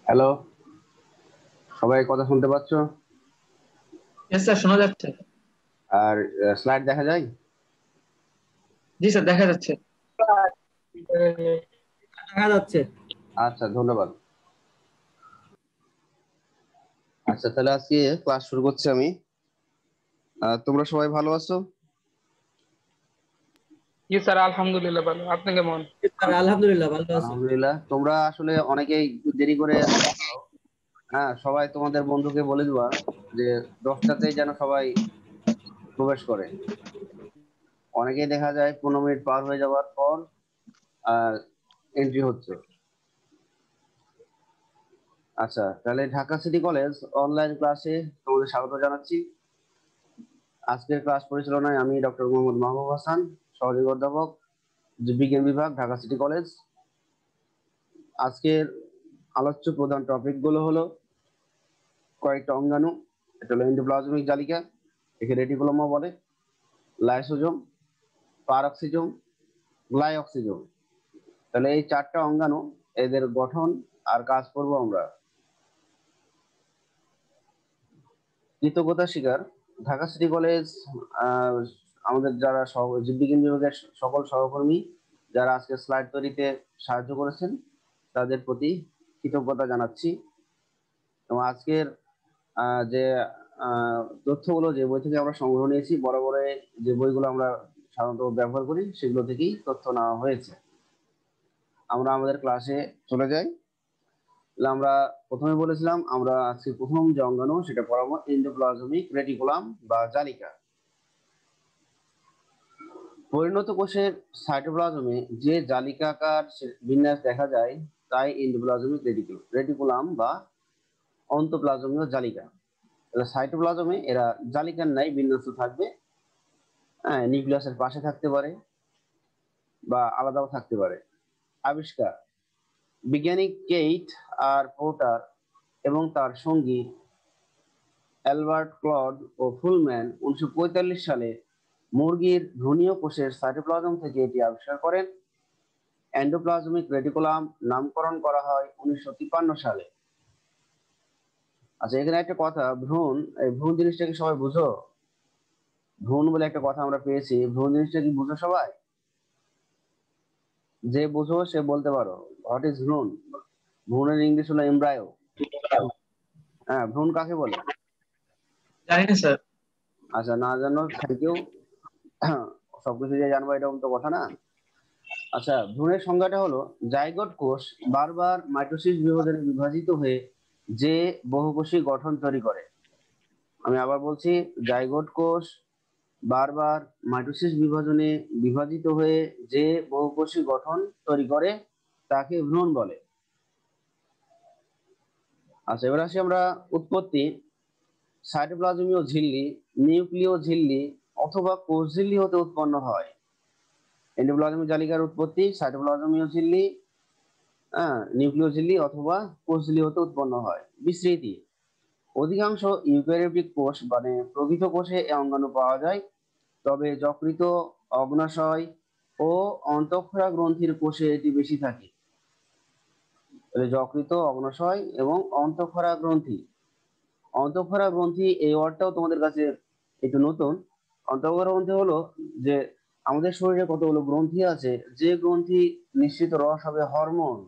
Hello, সবাই কথা শুনতে পাচ্ছ? ইয়েস স্যার, শোনা যাচ্ছে। আর স্লাইড দেখা যায়? জি স্যার, দেখা যাচ্ছে। দেখা যাচ্ছে। আচ্ছা, ধন্যবাদ। আচ্ছা, তাহলে আজকে ক্লাস শুরু করছি আমি। তোমরা সবাই ভালো আছো? জি স্যার, আলহামদুলিল্লাহ ভালো। আপনি কেমন? স্যার আলহামদুলিল্লাহ ভালো আছি। আলহামদুলিল্লাহ। তোমরা আসলে অনেকেই একটু দেরি করে আসছো। হ্যাঁ, সবাই তোমাদের বন্ধুকে বলে দিবা যে 10টাতেই যেন সবাই প্রবেশ করে। অনেকেই দেখা যায় 15 মিনিট পার হয়ে যাওয়ার পর এন্ট্রি হচ্ছে। আচ্ছা, তাহলে ঢাকা সিটি কলেজ অনলাইন ক্লাসে তোমাদের স্বাগত জানাচ্ছি। আজকের ক্লাস পরিচালনায় আমি ডক্টর মোহাম্মদ মাহবুব হাসান, সহযোগী অধ্যাপক, বিজ্ঞান বিভাগ, ঢাকা সিটি কলেজ। আজকের আলোচ্য প্রধান টপিক গুলো হলো কয়েকটা অঙ্গাণু। এটা হলো এন্ডোপ্লাজমিক জালিকা, একে রেটিকুলামও বলে, লাইসোজোম, পারঅক্সিজোম, গ্লাইঅক্সিজোম। তাহলে এই চারটা অঙ্গাণু, এদের গঠন আর কাজ করব আমরা। কৃতজ্ঞতা স্বীকার ঢাকা সিটি কলেজ, আহ, আমাদের যারা জীববিজ্ঞান বিভাগের সকল সহকর্মী যারা আজকে স্লাইড তৈরিতে সাহায্য করেছেন, তাদের প্রতি কৃতজ্ঞতা জানাচ্ছি। এবং আজকের যে তথ্যগুলো যে বই থেকে আমরা সংগ্রহ নিয়েছি, বরাবরে যে বইগুলো আমরা সাধারণত ব্যবহার করি সেগুলো থেকেই তথ্য নেওয়া হয়েছে। আমরা আমাদের ক্লাসে চলে যাই। তাহলে আমরা প্রথমে বলেছিলাম আমরা আজকে প্রথম যে অঙ্গাণু সেটা পড়াবো এন্ডোপ্লাজমিক রেটিকুলাম বা জালিকা। পরিণত কোষের সাইটোপ্লাজমে যে জালিকাকার বিন্যাস দেখা যায় তাই এন্ডোপ্লাজমিক রেটিকুলাম বা অন্তঃপ্লাজমীয় জালিকা। তাহলে সাইটোপ্লাজমে এরা জালিকার ন্যায় বিন্যস্ত থাকবে। হ্যাঁ, নিউক্লিয়াসের পাশে থাকতে পারে বা আলাদাও থাকতে পারে। আবিষ্কার বিজ্ঞানী কেইট আর পোর্টার এবং তার সঙ্গী অ্যালবার্ট ক্লড ও ফুলম্যান 1945 সালে মুরগির ভ্রূণীয় কোষের সাইটোপ্লাজম থেকে এটি আবিষ্কার করেন। এন্ডোপ্লাজমিক রেটিকুলাম নামকরণ করা হয় 1953 সালে। আচ্ছা, এখানে একটা কথা, ভ্রূণ, এই ভ্রূণ জিনিসটা কি সবাই বুঝো? ভ্রূণ বলে একটা কথা আমরা পেয়েছি, ভ্রূণ জিনিসটা কি বুঝো সবাই? যে বুঝো সে বলতে পারো হোয়াট ইজ ভ্রূণ। ভ্রূণের ইংলিশ হলো এমব্রায়ো। হ্যাঁ, ভ্রূণ কাকে বলে? জানি না স্যার। আচ্ছা, না জানো, থ্যাংক ইউ। সবকিছু যে জানবো এরকম তো কথা না। আচ্ছা, ভ্রূণের সংজ্ঞাটা হলো জাইগোট কোষ বারবার মাইটোসিস বিভাজনে বিভাজিত হয়ে যে বহুকোষী গঠন তৈরি করে। আমি আবার বলছি, জাইগোট কোষ বারবার মাইটোসিস বিভাজনে বিভাজিত হয়ে যে বহুকোষী গঠন তৈরি করে তাকে ভ্রূণ বলে। আচ্ছা, এবার আসি আমরা উৎপত্তি। সাইটোপ্লাজমীয় ঝিল্লি, নিউক্লিয় ঝিল্লি অথবা কোষ ঝিল্লি হতে উৎপন্ন হয়। এন্ডোপ্লাজমিক জালিকার উৎপত্তি সাইটোপ্লাজমীয় ঝিল্লি, নিউক্লিয় ঝিল্লি অথবা কোষ ঝিল্লি হতে উৎপন্ন হয়। বিস্তৃতি অধিকাংশ ইউক্যারিওটিক কোষ মানে প্রকৃত কোষে এই অঙ্গাণু পাওয়া যায়, তবে যকৃত, অগ্নাশয় ও অন্তঃক্ষরা গ্রন্থির কোষে এটি বেশি থাকে। তাহলে যকৃত, অগ্নাশয় এবং অন্তঃক্ষরা গ্রন্থি। অন্তঃক্ষরা গ্রন্থি এই ওয়ার্ডটাও তোমাদের কাছে একটু নতুন। অন্তঃক্ষরা গ্রন্থি হলো যে আমাদের শরীরে কতগুলো গ্রন্থি আছে, যে গ্রন্থি নিশ্চিত রস হবে হরমোন,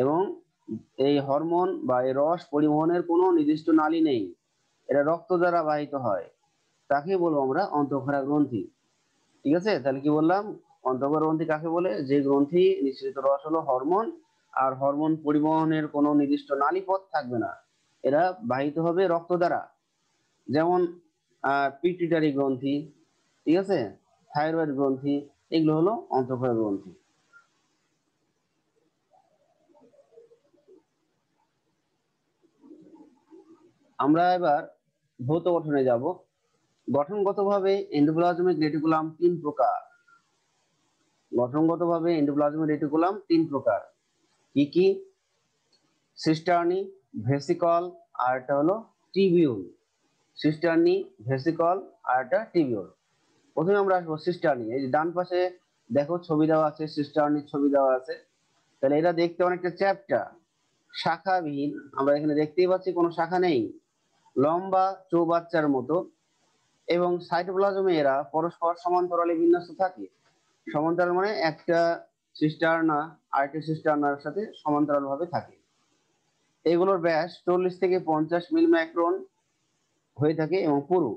এবং এই হরমোন বা এই রস পরিবহনের কোনো নির্দিষ্ট নালী নেই, এটা রক্ত দ্বারা বাহিত হয়, তাকে বলবো আমরা অন্তঃক্ষরা গ্রন্থি। ঠিক আছে, তাহলে কি বললাম? অন্তঃক্ষরা গ্রন্থি কাকে বলে? যে গ্রন্থি নিঃসৃত রস হলো হরমোন, আর হরমোন পরিবহনের কোনো নির্দিষ্ট নালী পথ থাকবে না, এরা বাহিত হবে রক্ত দ্বারা। যেমন পিটুইটারি গ্রন্থি, ঠিক আছে, থাইরয়েড গ্রন্থি, এগুলো হলো অন্তঃক্ষরা গ্রন্থি। আমরা এবার ভৌত গঠনে যাব। গঠনগতভাবে এন্ডোপ্লাজমিক রেটিকুলাম তিন প্রকার। গঠনগতভাবে এন্ডোপ্লাজমিক রেটিকুলাম তিন প্রকার। কি কি? সিস্টার্নি, ভেসিকল, আর একটা হলো টিবিউল। সিস্টার্নি, ভেসিকল, আর একটা টিবিউল। প্রথমে আমরা আসবো সিস্টার্নি। এই যে ডান পাশে দেখো ছবি দেওয়া আছে, সিস্টার্নির ছবি দেওয়া আছে। তাহলে এটা দেখতে অনেকটা চ্যাপ্টা, শাখাবিহীন, আমরা এখানে দেখতেই পাচ্ছি কোনো শাখা নেই, লম্বা চৌবাচ্চার মতো, এবং সাইটোপ্লাজমে এরা পরস্পর সমান্তরালে বিন্যস্ত থাকে। সমান্তরাল মানে একটা সিস্টার্না আরেকটা সিস্টার্নার সাথে সমান্তরাল ভাবে থাকে। এগুলোর ব্যাস 40 থেকে 50 মিলিমাইক্রন হয়ে থাকে এবং পুরু,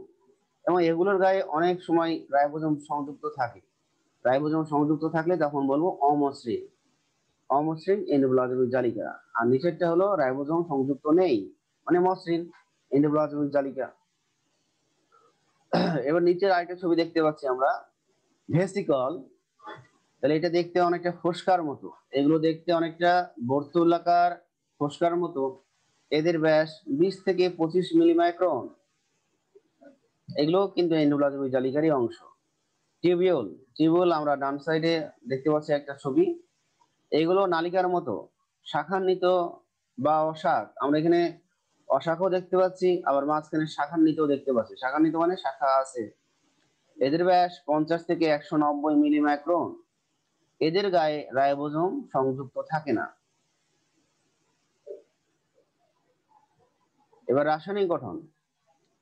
এবং এগুলোর গায়ে অনেক সময় রাইবোজোম সংযুক্ত থাকে। রাইবোজোম সংযুক্ত থাকলে তখন বলবো অমসৃণ। অমসৃণ এন্ডোপ্লাজমিক জালিকা। আর নিচেরটা হলো রাইবোজোম সংযুক্ত নেই, মানে মসৃণ এন্ডোপ্লাজমিক জালিকা। এবার নিচের আরেকটা ছবি দেখতে পাচ্ছি আমরা, ভেসিকল। তাহলে এটা দেখতে অনেকটা ফোস্কার মতো, এগুলো দেখতে অনেকটা বর্তুলাকার ফোস্কার মতো। এদের ব্যাস 20 থেকে 25 মিলিমাইক্রন। এগুলো কিন্তু এন্ডোপ্লাজমিক জালিকারই অংশ। টিউবিউল, টিউবিউল আমরা ডান সাইডে দেখতে পাচ্ছি একটা ছবি। এগুলো নালিকার মতো শাখান্বিত বা অশাখ। আমরা এখানে অশাখও দেখতে পাচ্ছি, আবার মাঝখানে শাখান্বিতও দেখতে পাচ্ছি। শাখান্বিত মানে শাখা আছে। এদের ব্যাস 50 থেকে 190 মিলিমাইক্রন। এদের গায়ে রাইবোজোম সংযুক্ত থাকে না। এবার রাসায়নিক গঠন।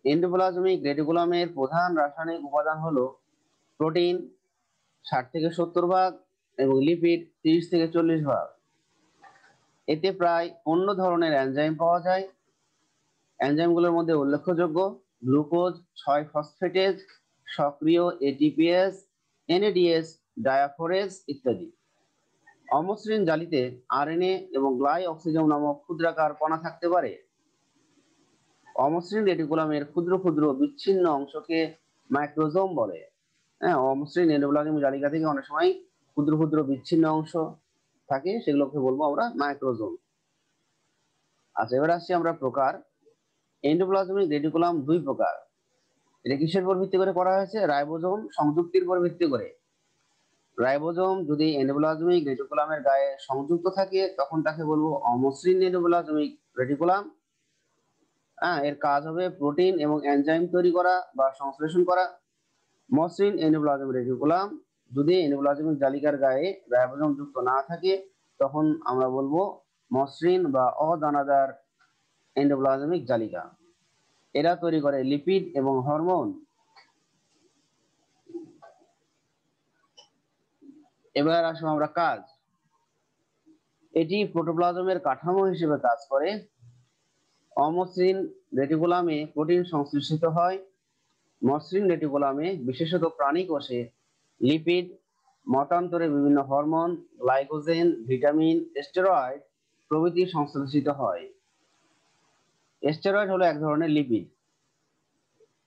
এন্ডোপ্লাজমিক রেটিকুলামের প্রধান রাসায়নিক উপাদান হলো প্রোটিন 60 থেকে 70 ভাগ এবং লিপিড 30 থেকে 40 ভাগ। এতে প্রায় 15 ধরনের এনজাইম পাওয়া যায়। এনজাইমগুলোর মধ্যে উল্লেখযোগ্য গ্লুকোজ 6 ফসফেটেজ, সক্রিয় এটিপিএস, এনএডিএস, ডায়াফোরেজ ইত্যাদি। অমসৃণ জালিতে আরএনএ এবং গ্লাই অক্সিজম নামক ক্ষুদ্রাকার কণা থাকতে পারে। অমসৃণ রেটিকুলামের ক্ষুদ্র ক্ষুদ্র বিচ্ছিন্ন অংশকে মাইক্রোজোম বলে। হ্যাঁ, অমসৃণ এন্ডোপ্লাজমিক জালিকা থেকে অনেক সময় ক্ষুদ্র ক্ষুদ্র বিচ্ছিন্ন অংশ থাকে, সেগুলোকে বলবো আমরা মাইক্রোজোম। আচ্ছা, এবার আসছি আমরা প্রকার। এন্ডোপ্লাজমিক রেটিকুলাম দুই প্রকার। এটা কিসের উপর ভিত্তি করে করা হয়েছে? রাইবোজোম সংযুক্তির উপর ভিত্তি করে। রাইবোজোম যদি এন্ডোপ্লাজমিক রেটিকুলামের গায়ে সংযুক্ত থাকে তখন তাকে বলবো অমসৃণ এন্ডোপ্লাজমিক রেটিকুলাম। হ্যাঁ, এর কাজ হবে প্রোটিন এবং এনজাইম তৈরি করা বা সংশ্লেষণ করা। মসৃণ এন্ডোপ্লাজমিক রেটিকুলাম যদি এন্ডোপ্লাজমিক জালিকার গায়ে রাইবোজোম যুক্ত না থাকে তখন আমরা বলবো মসৃণ বা অদানাদার এন্ডোপ্লাজমিক জালিকা। এরা তৈরি করে লিপিড এবং হরমোন। এবার আসবো আমরা কাজ। এটি প্রোটোপ্লাজমের কাঠামো হিসেবে কাজ করে। অমসৃণ রেটিকুলামে প্রোটিন সংশ্লেষিত হয়। মসৃণ রেটিকুলামে বিশেষত প্রাণী কোষে লিপিড, মতান্তরে বিভিন্ন হরমোন, গ্লাইকোজেন, ভিটামিন, স্টেরয়েড প্রভৃতি সংশ্লেষিত হয়। স্টেরয়েড হলো এক ধরনের লিপিড।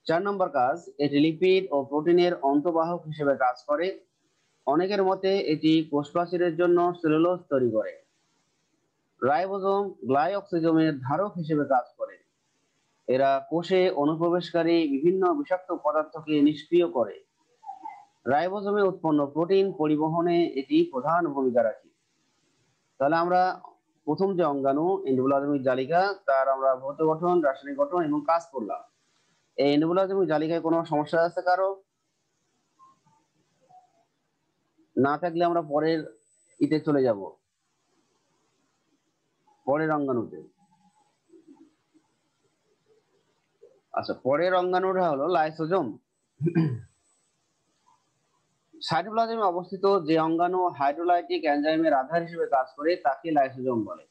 4 নম্বর কাজ, এটি লিপিড ও প্রোটিনের অন্তঃবাহক হিসেবে কাজ করে। অনেকের মতে এটি কোষপ্রাচীরের জন্য সেলুলোজ তৈরি করে। রাইবোজোম গ্লাইঅক্সিজমের ধারক হিসেবে কাজ করে। এরা কোষে অনুপ্রবেশকারী বিভিন্ন বিষাক্ত পদার্থকে নিষ্ক্রিয় করে। রাইবোজোমে উৎপন্ন প্রোটিন পরিবহনে এটি প্রধান ভূমিকা রাখে। তাহলে আমরা প্রথম যে অঙ্গাণু এন্ডোপ্লাজমিক জালিকা, তার আমরা ভৌত গঠন, রাসায়নিক গঠন এবং কাজ করলাম। এই এন্ডোপ্লাজমিক জালিকায় কোনো সমস্যা আছে কারো? না থাকলে আমরা পরের ইতে চলে যাব, পরের অঙ্গাণুতে। আচ্ছা, পরের অঙ্গাণুটা হলো লাইসোজোম। সাইটোপ্লাজমে অবস্থিত যে অঙ্গাণু হাইড্রোলাইটিক এনজাইমের আধার হিসেবে কাজ করে তাকে লাইসোজোম বলে।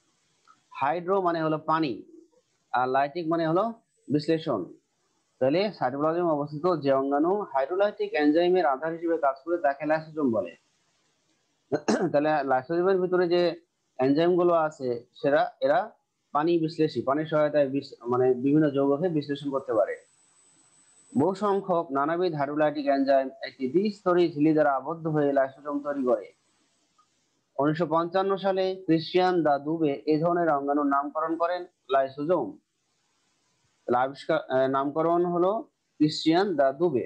হাইড্রো মানে হলো পানি, আর লাইটিক মানে হলো বিশ্লেষণ। তাহলে সাইটোপ্লাজমে অবস্থিত যে অঙ্গাণু হাইড্রোলাইটিক এনজাইমের আধার হিসেবে কাজ করে তাকে লাইসোজোম বলে। তাহলে লাইসোজোমের ভিতরে যে এনজাইম গুলো আছে এরা পানি বিশ্লেষী, পানির সহায়তায় মানে বিভিন্ন যৌগকে বিশ্লেষণ করতে পারে। বহু সংখ্যক নানাবিধ হাইড্রোলাইটিক এনজাইম একটি দ্বিস্তরী ঝিল্লি দ্বারা আবদ্ধ হয়ে লাইসোজোম তৈরি করে। 1955 সালে ক্রিশ্চিয়ান দা দুবে এই ধরনের অঙ্গাণুর নামকরণ করেন লাইসোজোম। নামকরণ হলো ক্রিশ্চিয়ান দা দুবে।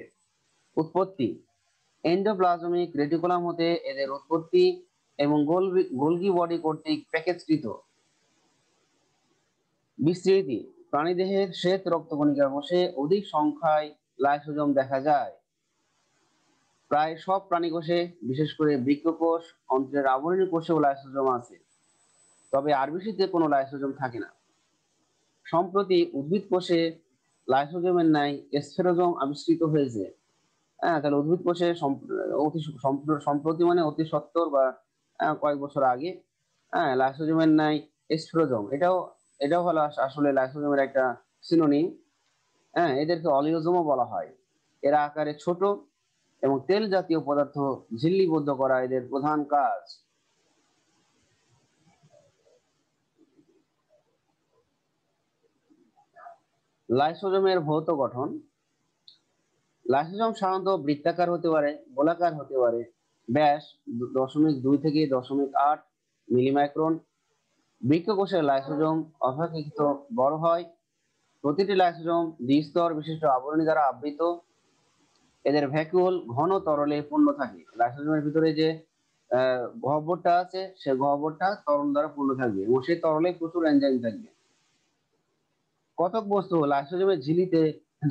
উৎপত্তি। এন্ডোপ্লাজমিক রেটিকুলাম হতে এদের উৎপত্তি এবং গোলগি বডি কর্তৃক প্যাকেজকৃত। বিস্তৃতি। প্রাণীদেহের শ্বেত রক্তকণিকা কোষে অধিক সংখ্যায় লাইসোজোম দেখা যায়। প্রায় সব প্রাণী কোষে, বিশেষ করে বৃক্ককোষ, অন্ত্রের আবরণী কোষেও লাইসোজোম আছে। তবে আরবিসিতে কোনো লাইসোজোম থাকে না। সম্প্রতি উদ্ভিদ কোষে লাইসোজোমের ন্যায় স্ফেরোজোম আবিষ্কৃত হয়েছে। হ্যাঁ, তাহলে উদ্ভিদ কোষে সম্প্রতি মানে অতি সত্তর বা কয়েক বছর আগে, হ্যাঁ, লাইসোজোমের ন্যায় স্ফেরোজোম, এটাও হলো আসলে লাইসোজোমের একটা সিনোনিম। হ্যাঁ, এদেরকে অলিওজোমও বলা হয়। এরা আকারে ছোট এবং তেল জাতীয় পদার্থ ঝিল্লিবদ্ধ করা এদের প্রধান কাজ। লাইসোজোমের ভৌত গঠন। লাইসোজোম সাধারণত বৃত্তাকার হতে পারে, গোলাকার হতে পারে, ব্যাস 0.2 থেকে 0.8 মিলিমাইক্রন। বৃক্ককোষের লাইসোজোম অপেক্ষাকৃত বড় হয়। প্রতিটি লাইসোজোম দ্বিস্তর বিশিষ্ট আবরণী দ্বারা আবৃত। এদের ভ্যাকুওল ঘন তরলে পূর্ণ থাকে। লাইসোজোমের ভিতরে যে গহ্বরটা আছে, সে গহ্বরটা তরল দ্বারা পূর্ণ থাকবে এবং সেই তরলে প্রচুর এনজাইম থাকবে। কতক বস্তু লাইসোজোমের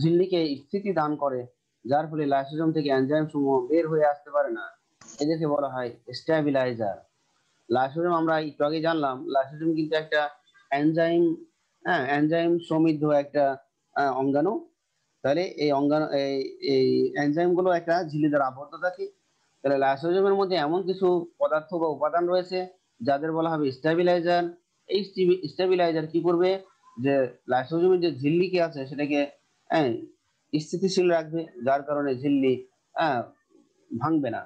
ঝিল্লিকে স্থিতি দান করে, যার ফলে লাইসোজোম থেকে এনজাইম সমূহ বের হয়ে আসতে পারে না। এদেরকে বলা হয় স্ট্যাবিলাইজার। লাইসোজোম আমরা একটু আগে জানলাম, লাইসোজোম কিন্তু একটা এনজাইম, হ্যাঁ, এনজাইম সমৃদ্ধ একটা অঙ্গাণু। তাহলে এই অঙ্গাণু এই এনজাইম গুলো একটা ঝিল্লি দ্বারা আবদ্ধ থাকে। তাহলে লাইসোজোমের মধ্যে এমন কিছু পদার্থ বা উপাদান রয়েছে যাদের বলা হবে স্টেবিলাইজার। এই স্টেবিলাইজার কি করবে, যে লাইসোজোমের যে ঝিল্লিকে আছে সেটাকে হ্যাঁ, স্থিতিশীল রাখবে, যার কারণে ঝিল্লি হ্যাঁ, ভাঙবে না,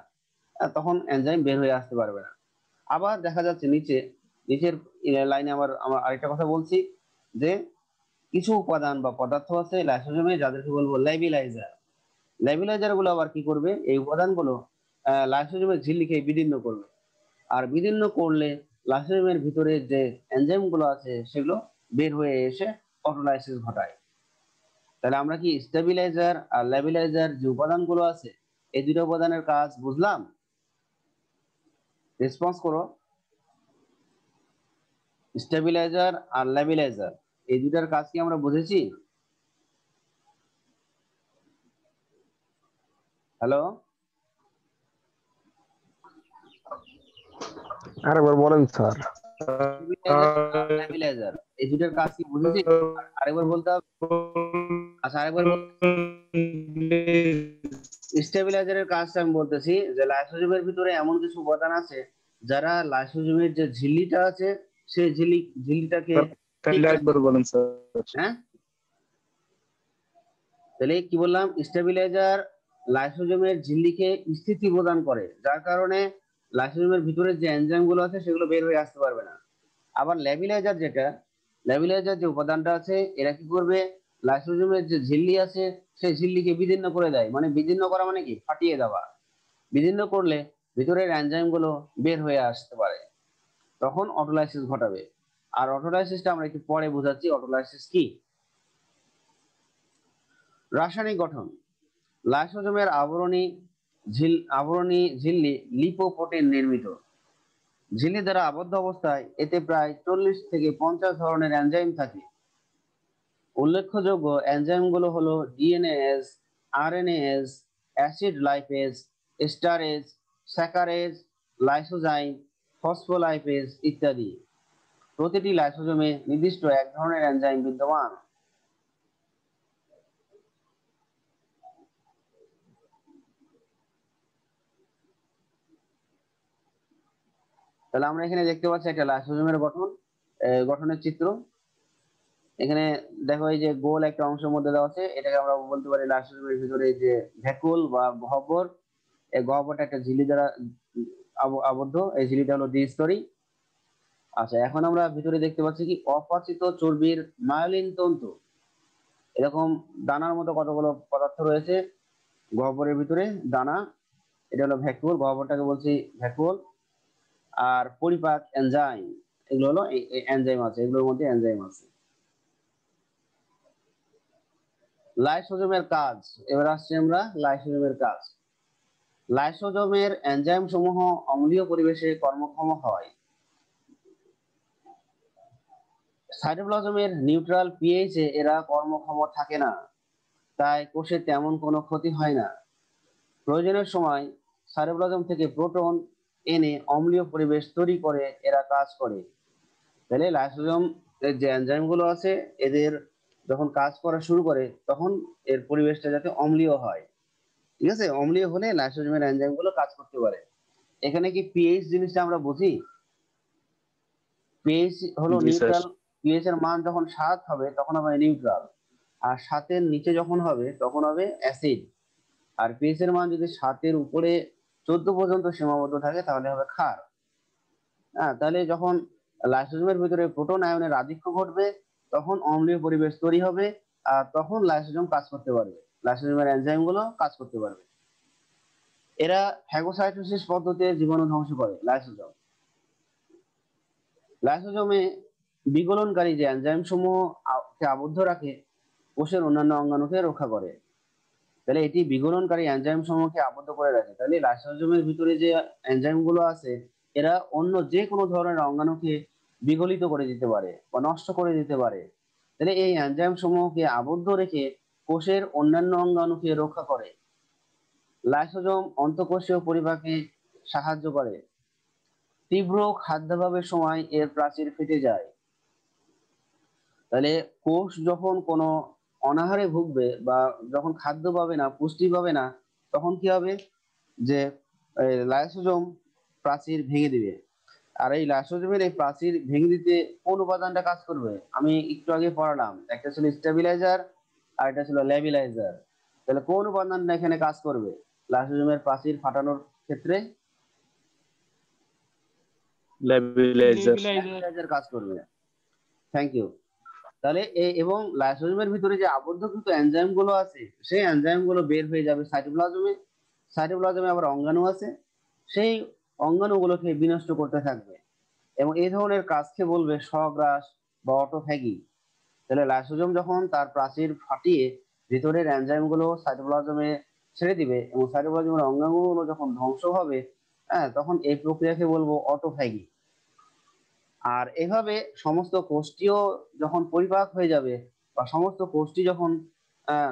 তখন এনজাইম বের হয়ে আসতে পারবে না। আবার দেখা যাচ্ছে নিচের লাইনে আমার আমরা আরেকটা কথা বলছি, যে কিছু উপাদান বা পদার্থ আছে লাইসোজোমে যাদেরকে বলবো ল্যাবিলাইজার। ল্যাবিলাইজার গুলো আবার কি করবে, এই উপাদানগুলো লাইসোজোমের ঝিল্লিকে বিদীর্ণ করবে। আর বিদীর্ণ করলে লাইসোজোমের ভিতরে যে এনজাইম গুলো আছে সেগুলো বের হয়ে এসে অটোলাইসিস ঘটায়। তাহলে আমরা কি স্টেবিলাইজার আর ল্যাবিলাইজার যে উপাদানগুলো আছে, এই দুটো উপাদানের কাজ বুঝলাম? রেসপন্স করো। স্টেবিলাইজার আর ল্যাবিলাইজার, এই দুটার কাজ কি আমরা বুঝেছি? হ্যালো, আরেকবার বলেন স্যার। ল্যাবিলাইজার এই দুটার কাজ কি বুঝেছি? আরেকবার বলতে হবে। আচ্ছা, আরেকবার স্টেবিলাইজারের কাজটা আমি বলতেছি, যে লাইসোজোমের ভিতরে এমন কিছু উপাদান আছে যারা লাইসোজোমের যে ঝিল্লিটা আছে সেই ঝিল্লিটাকে ঠিক রাখবে। বলেন স্যার। হ্যাঁ, তাহলে কি বললাম, স্টেবিলাইজার লাইসোজোমের ঝিল্লিকে স্থিতি প্রদান করে, যার কারণে লাইসোজোমের ভিতরে যে এনজাইম গুলো আছে সেগুলো বের হয়ে আসতে পারবে না। আবার ল্যাবিলাইজার যে উপাদানটা আছে, এরা কি করবে, লাইসোজোমের যে ঝিল্লি আছে সেই ঝিল্লিকে বিদীর্ণ করে দেয়। মানে বিদীর্ণ করা মানে কি, ফাটিয়ে দেওয়া। বিদীর্ণ করলে ভিতরের এনজাইম গুলো বের হয়ে আসতে পারে, তখন অটোলাইসিস ঘটাবে। আর অটোলাইসিসটা আমরা একটু পরে বোঝাচ্ছি, অটোলাইসিস কি। রাসায়নিক গঠন। লাইসোজোমের আবরণী ঝিল্লি লিপোপ্রোটিন নির্মিত। ঝিল্লি দ্বারা আবদ্ধ অবস্থায় এতে প্রায় 40 থেকে 50 ধরনের এনজাইম থাকে। উল্লেখযোগ্য এনজাইমগুলো হলো ডিএনএজ, আরএনএজ, অ্যাসিড লাইপেজ, স্টারেজ, স্যাকারেজ, লাইসোজাইম, ফসফোলাইপেজ ইত্যাদি। প্রতিটি লাইসোজোমে নির্দিষ্ট এক ধরনের এনজাইম বিদ্যমান। তাহলে আমরা এখানে দেখতে পাচ্ছি একটা লাইসোজোমের গঠনের চিত্র। এখানে দেখো, এই যে গোল একটা অংশের মধ্যে দেওয়া আছে, এটাকে আমরা বলতে পারি লাইসোজোমের ভিতরে যে ভ্যাকুল বা গহ্বর। এই গহ্বরটা একটা ঝিল্লি দ্বারা আবদ্ধ। এই ঝিল্লিটা হলো দ্বিস্তরী। আচ্ছা, এখন আমরা ভিতরে দেখতে পাচ্ছি কি, অপাচিত চর্বির মায়োলিন তন্তু। এরকম দানার মতো কতগুলো পদার্থ রয়েছে গহ্বরের ভিতরে, দানা। এটা হলো ভ্যাকুল, গহ্বরটাকে বলছি ভ্যাকুল। আর পরিপাক এনজাইম, এগুলো হলো এনজাইম আছে, এগুলোর মধ্যে এনজাইম আছে। লাইসোজোমের কাজ। এবার আসছি আমরা লাইসোজোমের কাজ। লাইসোজোমের এনজাইম সমূহ অম্লীয় পরিবেশে কর্মক্ষম হয়। সাইটোপ্লাজমের নিউট্রাল পিএইচ এ এরা কর্মক্ষম থাকে না, তাই কোষে তেমন কোনো ক্ষতি হয় না। প্রয়োজনের সময় সাইটোপ্লাজম থেকে প্রোটন এনে অম্লীয় পরিবেশ তৈরি করে এরা কাজ করে। তাহলে লাইসোজোম এর যে এনজাইম গুলো আছে এদের যখন কাজ করা শুরু করে তখন এর পরিবেশটা যাতে অম্লীয় হয়, ঠিক আছে? অম্লীয় হলে লাইসোজোমের এনজাইম গুলো কাজ করতে পারে। এখানে কি পিএইচ জিনিসটা আমরা বুঝি? পিএইচ হলো জি স্যার। নিউট্রাল। পিএইচ এর মান যখন 7 হবে তখন হবে নিউট্রাল, আর 7-এর নিচে যখন হবে তখন হবে অ্যাসিড। আর পিএইচ এর মান যদি 7-এর উপরে 14 পর্যন্ত সীমাবদ্ধ থাকে তাহলে হবে ক্ষার। হ্যাঁ, তাহলে যখন লাইসোজোমের ভিতরে প্রোটন আয়নের আধিক্য ঘটবে তখন অম্লীয় পরিবেশ তৈরি হবে, আর তখন লাইসোজোম কাজ করতে পারবে, লাইসোজোমের এনজাইম গুলো কাজ করতে পারবে। এরা ফ্যাগোসাইটোসিস পদ্ধতিতে জীবাণু ধ্বংস করে। লাইসোজোম লাইসোজোমে বিগলনকারী যে এনজাইম সমূহ কে আবদ্ধ রাখে কোষের অন্যান্য অঙ্গাণুকে রক্ষা করে। তাহলে এটি বিগলনকারী এনজাইম সমূহকে আবদ্ধ করে রাখে। তাহলে লাইসোজোমের ভিতরে যে এনজাইম গুলো আছে এরা অন্য যে কোনো ধরনের অঙ্গাণুকে বিগলিত করে দিতে পারে বা নষ্ট করে দিতে পারে। তাহলে এই এনজাইম সমূহকে আবদ্ধ রেখে কোষের অন্যান্য অঙ্গাণুকে রক্ষা করে। লাইসোজোম অন্তঃকোষীয় পরিপাকে সাহায্য করে। তীব্র খাদ্যাভাবের সময় এর প্রাচীর ফেটে যায়। তাহলে কোষ যখন কোনো অনাহারে ভুগবে বা যখন খাদ্য পাবে না, পুষ্টি পাবে না, তখন কি হবে যে লাইসোজোম প্রাচীর ভেঙে দিবে। আর এই লাইসোজোমের এই প্রাচীর ভেঙে দিতে কোন উপাদানটা কাজ করবে? আমি একটু আগে পড়ালাম, একটা ছিল স্টেবিলাইজার আর একটা ছিল ল্যাবিলাইজার। তাহলে কোন উপাদানটা এখানে কাজ করবে লাইসোজোমের প্রাচীর ফাটানোর ক্ষেত্রে? ল্যাবিলাইজার। লেবিলাইজার। ল্যাবিলাইজার কাজ করবে। Thank you. তাহলে এবং লাইসোজোমের ভিতরে যে আবদ্ধকৃত এনজাইম গুলো আছে সেই এনজাইম গুলো বের হয়ে যাবে সাইটোপ্লাজমে। সাইটোপ্লাজমে আবার অঙ্গাণু আছে, সেই অঙ্গাণুগুলোকে বিনষ্ট করতে থাকবে এবং এই ধরনের কাজকে বলবে স্বগ্রাস বা অটোফ্যাগি। তাহলে লাইসোজোম যখন তার প্রাচীর ফাটিয়ে ভিতরের এনজাইম গুলো সাইটোপ্লাজমে ছেড়ে দিবে এবং সাইটোপ্লাজমের অঙ্গাণুগুলো যখন ধ্বংস হবে, হ্যাঁ, তখন এই প্রক্রিয়াকে বলবো অটোফ্যাগি। আর এভাবে সমস্ত কোষটিও যখন পরিপাক হয়ে যাবে বা সমস্ত কোষটি যখন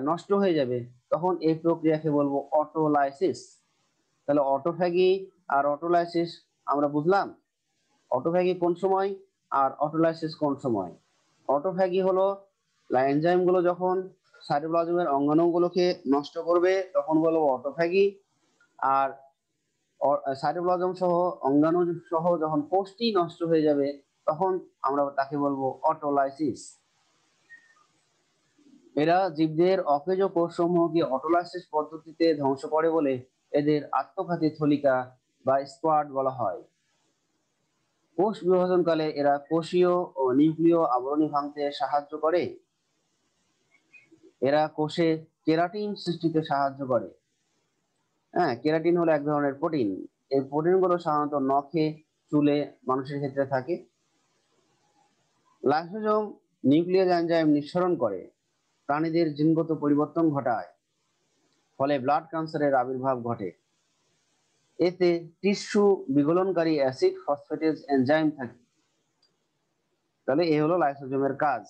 নষ্ট হয়ে যাবে তখন এই প্রক্রিয়াকে বলবো অটোলাইসিস। তাহলে অটোফ্যাগি আর অটোলাইসিস আমরা বুঝলাম। অটোফ্যাগি কোন সময় আর অটোলাইসিস কোন সময়? অটোফ্যাগি হলো এনজাইম গুলো যখন সাইটোপ্লাজমের অঙ্গাণুগুলোকে নষ্ট করবে তখন বলবো অটোফ্যাগি। আর সাইটোপ্লাজম সহ অঙ্গাণু সহ যখন কোষটি নষ্ট হয়ে যাবে তখন আমরা তাকে বলবো অটোলাইসিস। এরা জীবদের অকেজ কোষসমূহকে অটোলাইসিস পদ্ধতিতে ধ্বংস করে বলে এদের আত্মঘাতী থলিকা বা স্কোয়াড বলা হয়। কোষ বিভাজনকালে এরা কোষীয় ও নিউক্লিয় আবরণী ভাঙতে সাহায্য করে। এরা কোষে কেরাটিন সৃষ্টিতে সাহায্য করে। হ্যাঁ, কেরাটিন হলো এক ধরনের প্রোটিন। এই প্রোটিন গুলো সাধারণত নখে, চুলে, মানুষের ক্ষেত্রে থাকে। লাইসোজোম নিউক্লিয়াস এনজাইম নিঃসরণ করে প্রাণীদের জিনগত পরিবর্তন ঘটায়, ফলে ব্লাড ক্যান্সারের আবির্ভাব ঘটে। এতে টিস্যু বিগলনকারী অ্যাসিড ফসফেটেজ এনজাইম থাকে। তাহলে এই হলো লাইসোজোমের কাজ।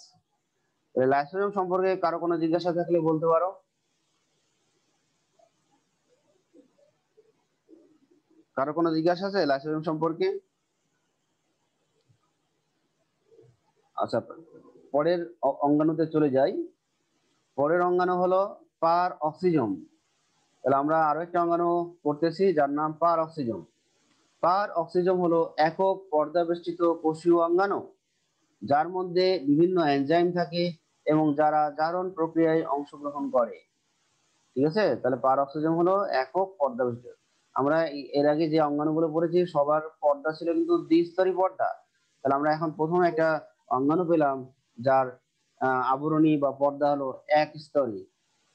লাইসোজোম সম্পর্কে কারো কোনো জিজ্ঞাসা থাকলে বলতে পারো। কারো কোনো জিজ্ঞাসা আছে লাইসোজোম সম্পর্কে? আচ্ছা, পরের অঙ্গাণুতে চলে যাই। পরের অঙ্গাণু হলো পার অক্সিজোম। তাহলে আমরা আরো একটা অঙ্গাণু করতেছি যার নাম পার অক্সিজোম। পার অক্সিজোম হলো একক পর্দাবেষ্টিত কোষীয় অঙ্গাণু যার মধ্যে বিভিন্ন এনজাইম থাকে এবং যারা জারণ প্রক্রিয়ায় অংশগ্রহণ করে। ঠিক আছে, তাহলে পার অক্সিজোম হলো একক পর্দাবেষ্টিত। আমরা এর আগে যে অঙ্গাণুগুলো পড়েছি সবার পর্দা ছিল কিন্তু দ্বিস্তরী পর্দা। তাহলে আমরা এখন প্রথমে একটা অঙ্গাণু পেলাম যার আবরণী বা পর্দা হলো এক স্তরী।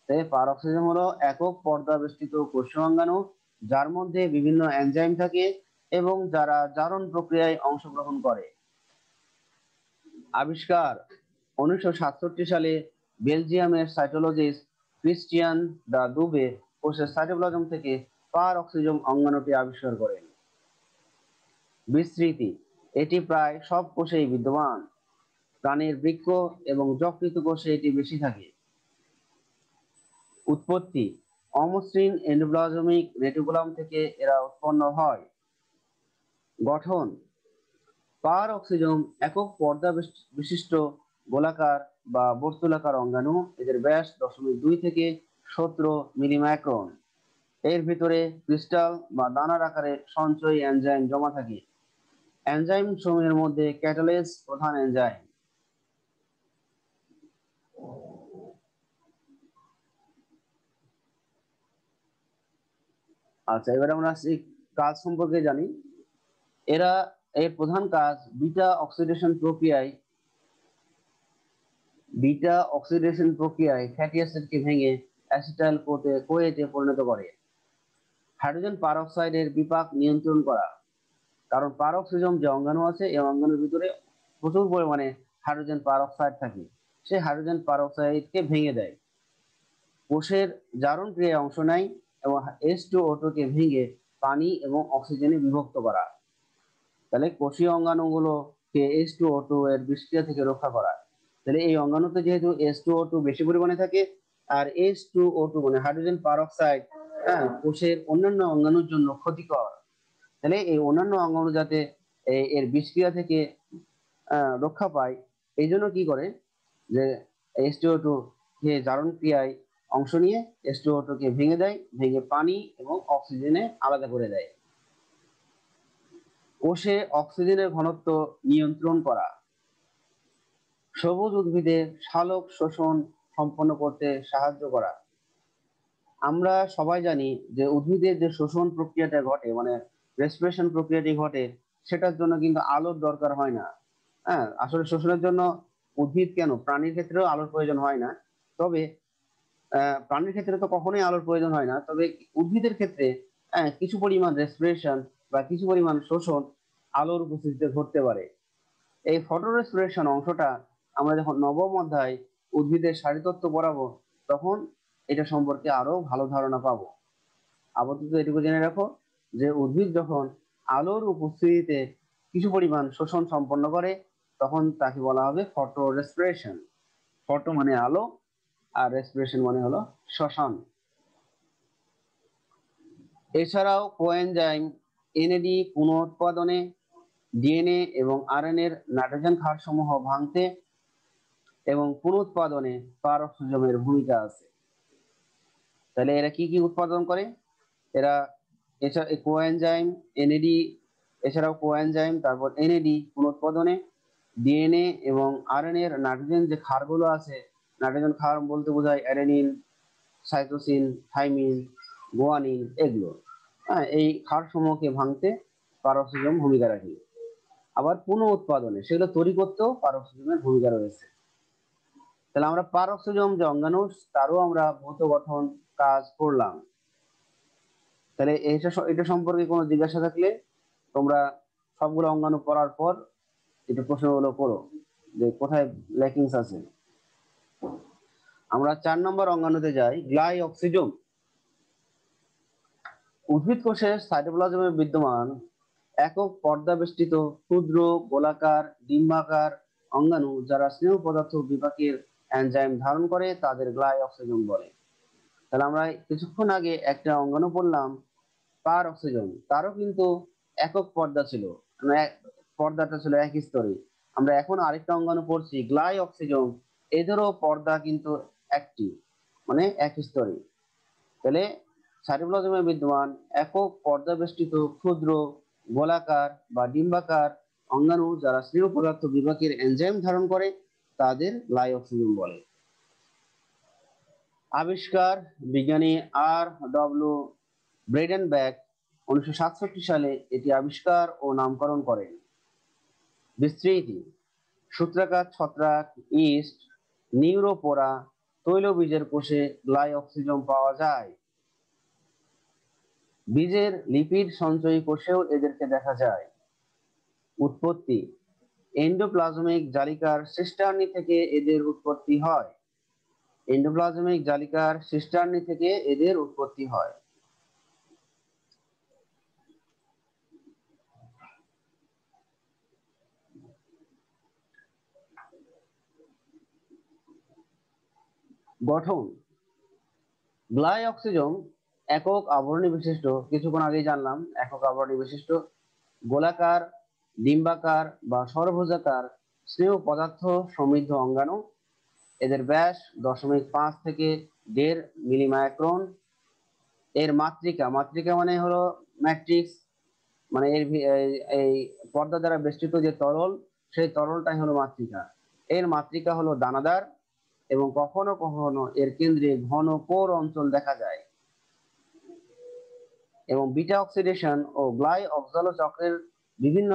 তাই পার অক্সিজোম হলো একক পর্দা বেষ্টিত কোষীয় অঙ্গাণু যার মধ্যে বিভিন্ন এনজাইম থাকে এবং যারা জারণ প্রক্রিয়ায় অংশগ্রহণ করে। আবিষ্কার 1967 সালে বেলজিয়ামের সাইটোলজিস্ট ক্রিস্টিয়ান দা দুবে কোষের সাইটোপ্লাজম থেকে পার অক্সিজোম অঙ্গাণুটি আবিষ্কার করেন। বিস্তৃতি: এটি প্রায় সব কোষেই বিদ্যমান। প্রাণীর বৃক্ক এবং যকৃত কোষে এটি বেশি থাকে। উৎপত্তি: অমসৃণ এন্ডোপ্লাজমিক রেটিকুলাম থেকে এরা উৎপন্ন হয়। গঠন: পার অক্সিজম একক পর্দা বিশিষ্ট গোলাকার বা বর্তুলাকার অঙ্গাণু, এদের ব্যাস 0.2 থেকে 17 মিলিমাইক্রন। এর ভিতরে ক্রিস্টাল বা দানার আকারে সঞ্চয়ী এনজাইম জমা থাকে। এনজাইম সমূহের মধ্যে ক্যাটালেজ প্রধান এনজাইম। আচ্ছা, এবারে আমরা এই কাজ সম্পর্কে জানি। এর প্রধান কাজ বিটা অক্সিডেশন প্রক্রিয়ায় ফ্যাটি অ্যাসিডকে ভেঙে অ্যাসিটাইল কোয়েতে পরিণত করে। হাইড্রোজেন পারঅক্সাইডের বিপাক নিয়ন্ত্রণ করা, কারণ পারঅক্সিজম যে অঙ্গাণু আছে এই অঙ্গাণুর ভিতরে প্রচুর পরিমাণে হাইড্রোজেন পারঅক্সাইড থাকে, সেই হাইড্রোজেন পারঅক্সাইডকে ভেঙে দেয়। কোষের জারণ ক্রিয়ায় অংশ নেয় এবং H2O2 কে ভেঙে পানি এবং অক্সিজেনে বিভক্ত করা। তাহলে কোষীয় অঙ্গাণুগুলোকে H2O2 এর বিষক্রিয়া থেকে রক্ষা করা। তাহলে এই অঙ্গাণুতে যেহেতু H2O2 বেশি পরিমাণে থাকে, আর H2O2 মানে হাইড্রোজেন পারঅক্সাইড কোষের অন্যান্য অঙ্গাণুর জন্য ক্ষতিকর। তাহলে এই অন্যান্য অঙ্গাণু যাতে এর বিষক্রিয়া থেকে রক্ষা পায়, এই জন্য কি করে যে H2O2 কে জারণ ক্রিয়ায় অংশ নিয়ে H2O2 কে ভেঙে দেয়, ভেঙে পানি এবং অক্সিজেনে আলাদা করে দেয়। কোষে অক্সিজেনের ঘনত্ব নিয়ন্ত্রণ করা, সবুজ উদ্ভিদের সালোক শোষণ সম্পন্ন করতে সাহায্য করা। আমরা সবাই জানি যে উদ্ভিদের যে শোষণ প্রক্রিয়াটা ঘটে, মানে রেসপিরেশন প্রক্রিয়াটি ঘটে, সেটার জন্য কিন্তু আলোর দরকার হয় না। আসলে শোষণের জন্য উদ্ভিদ কেন, প্রাণীর ক্ষেত্রেও আলোর প্রয়োজন হয় না। তবে প্রাণীর ক্ষেত্রে তো কখনোই আলোর প্রয়োজন হয় না, তবে উদ্ভিদের ক্ষেত্রে কিছু পরিমাণ রেসপিরেশন বা কিছু পরিমাণ শোষণ আলোর উপস্থিতিতে ঘটতে পারে। এই ফটো রেসপিরেশন অংশটা আমরা যখন নবম অধ্যায় উদ্ভিদের শারীরতত্ত্ব পড়াবো, তখন এটা সম্পর্কে আরো ভালো ধারণা পাবো। আপাতত এটুকু জেনে রাখো যে উদ্ভিদ যখন আলোর উপস্থিতিতে কিছু পরিমাণ শোষণ সম্পন্ন করে, তখন তাকে বলা হবে ফটো রেসপিরেশন। ফটো মানে আলো, আর রেসপিরেশন মানে হলো শ্বসন। এছাড়াও কোএনজাইম এনএডি পুনঃউৎপাদনে, ডিএনএ এবং আরএনএ এর নাইট্রোজেন ক্ষার সমূহ ভাঙতে এবং পুনঃউৎপাদনে পারঅক্সিজমের ভূমিকা আছে। তাহলে এরা কি কি উৎপাদন করে? এরা কোএনজাইম এনএডি, এছাড়াও কোএনজাইম, তারপর এনএডি পুনঃউৎপাদনে, ডিএনএ এবং আরএনএ এর নাইট্রোজেন যে ক্ষারগুলো আছে, নাইট্রোজেন ক্ষার বলতে বোঝায় অ্যাডেনিন, সাইটোসিন, থাইমিন, গুয়ানিন, এগুলো। এই ক্ষার সমূহকে ভাঙতে পারঅক্সিজম ভূমিকা রাখে। আবার পুনঃ উৎপাদনে, সেগুলো তৈরি করতেও পারঅক্সিজমের ভূমিকা রয়েছে। তাহলে আমরা পারঅক্সিজম যে অঙ্গাণু, তারও আমরা ভৌত গঠন কাজ করলাম। তাহলে এটা সম্পর্কে কোনো জিজ্ঞাসা থাকলে তোমরা সবগুলো অঙ্গাণু পড়ার পর একটু প্রশ্নগুলো করো যে কোথায় ল্যাকিংস আছে। আমরা 4 নম্বর অঙ্গাণুতে যাই, গ্লাই অক্সিজম। উদ্ভিদ কোষের সাইটোপ্লাজমে বিদ্যমান একক পর্দা বেষ্টিত ক্ষুদ্র গোলাকার ডিম্বাকার অঙ্গাণু যারা স্নেহ পদার্থ বিপাকের এনজাইম ধারণ করে, তাদের গ্লাই অক্সিজম বলে। তাহলে আমরা কিছুক্ষণ আগে একটা অঙ্গাণু পড়লাম পার অক্সিজম, তারও কিন্তু একক পর্দা ছিল, মানে পর্দাটা ছিল এক স্তরে। আমরা এখন আরেকটা অঙ্গাণু পড়ছি গ্লাই অক্সিজম, এদেরও পর্দা কিন্তু একটি, মানে এক স্তরে। তাহলে সাইটোপ্লাজমে বিদ্যমান একক পর্দা বেষ্টিত ক্ষুদ্র গোলাকার বা ডিম্বাকার অঙ্গাণু যারা স্নেহ পদার্থ বিপাকের এনজাইম ধারণ করে, তাদের গ্লাই অক্সিজম বলে। আবিষ্কার বিজ্ঞানী R.W. ব্রেডেনব্যাক 1967 সালে এটি আবিষ্কার ও নামকরণ করেন। বিস্তৃতি: সূত্রাকার ছত্রাক, ইস্ট, নিউরোপোরা, তৈলবীজের কোষে গ্লাই অক্সিজম পাওয়া যায়। বীজের লিপিড সঞ্চয়ী কোষেও এদেরকে দেখা যায়। উৎপত্তি: এন্ডোপ্লাজমিক জালিকার সিস্টার্নি থেকে এদের উৎপত্তি হয়। এন্ডোপ্লাজমিক জালিকার সিস্টার্নি থেকে এদের উৎপত্তি হয়। গঠন: গ্লাই অক্সিজম একক আবরণী বিশিষ্ট, কিছুক্ষণ আগেই জানলাম একক আবরণী বিশিষ্ট, গোলাকার ডিম্বাকার বা সরভুজাকার স্নেহ পদার্থ সমৃদ্ধ অঙ্গাণু। এদের ব্যাস 0.5 থেকে 1.5 মিলিমাইক্রন। এর মাতৃকা, মাতৃকা মানে হলো ম্যাট্রিক্স, মানে এই পর্দা দ্বারা বেষ্টিত যে তরল, সেই তরলটাই হলো মাতৃকা। এর মাতৃকা হলো দানাদার এবং কখনো কখনো এর কেন্দ্রে ঘন কোর অঞ্চল দেখা যায়। এবং বিটা অক্সিডেশন ও গ্লাই অক্সালো চক্রের বিভিন্ন